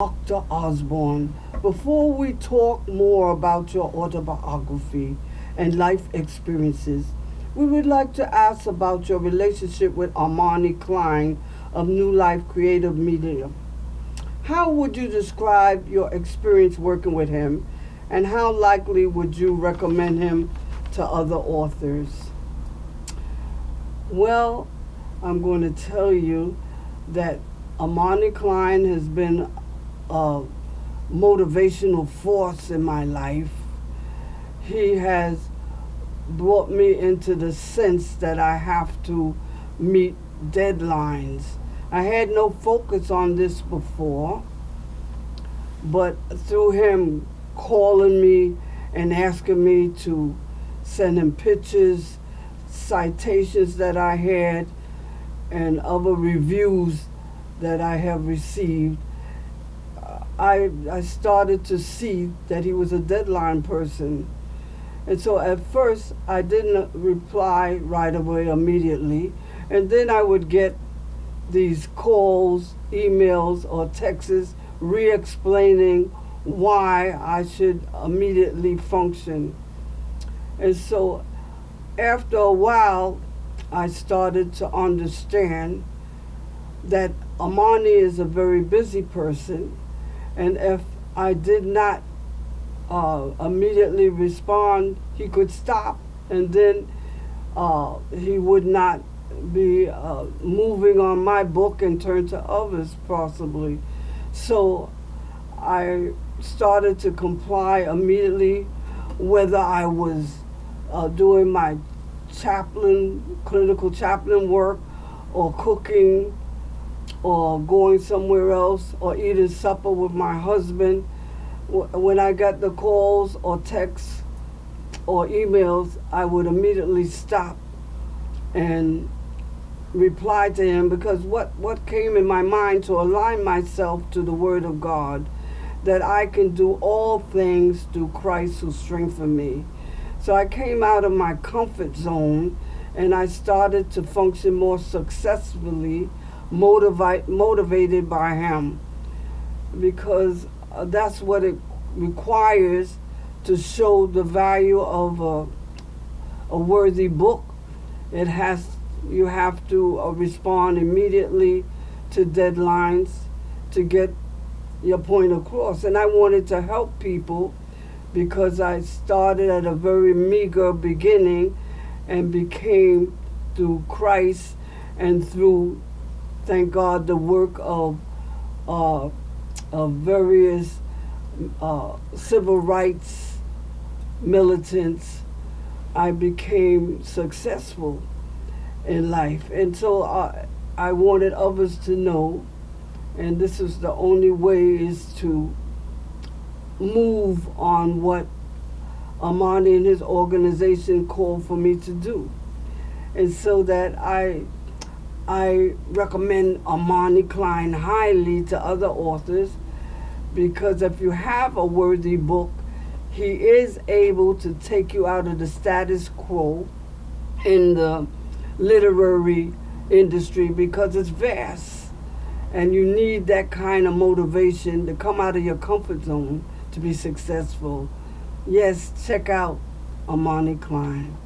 Dr. Osborne. Before we talk more about your autobiography and life experiences, we would like to ask about your relationship with Armani Klein of New Life Creative Media. How would you describe your experience working with him, and how likely would you recommend him to other authors? Well, I'm going to tell you that Armani Klein has been a motivational force in my life. He has brought me into the sense that I have to meet deadlines. I had no focus on this before, but through him calling me and asking me to send him pictures, citations that I had, and other reviews that I have received, I started to see that he was a deadline person. And so at first I didn't reply right away immediately, and then I would get these calls, emails, or texts re-explaining why I should immediately function. And so after a while, I started to understand that Armani is a very busy person, and if I did not immediately respond, he could stop, and then he would not be moving on my book and turn to others possibly. So I started to comply immediately, whether I was doing my clinical chaplain work, or cooking, or going somewhere else, or eating supper with my husband. When I got the calls or texts or emails, I would immediately stop and reply to him, because what came in my mind to align myself to the Word of God, that I can do all things through Christ who strengthened me. So I came out of my comfort zone, and I started to function more successfully, motivated by him, because that's what it requires to show the value of a worthy book. You have to respond immediately to deadlines to get your point across. And I wanted to help people, because I started at a very meager beginning and became, through Christ and through, thank God, the work of various civil rights militants, I became successful in life. And so I wanted others to know, and this is the only way, is to move on what Armani and his organization called for me to do. And so that I recommend Armani Klein highly to other authors, because if you have a worthy book, he is able to take you out of the status quo in the literary industry, because it's vast, and you need that kind of motivation to come out of your comfort zone to be successful. Yes, check out Armani Klein.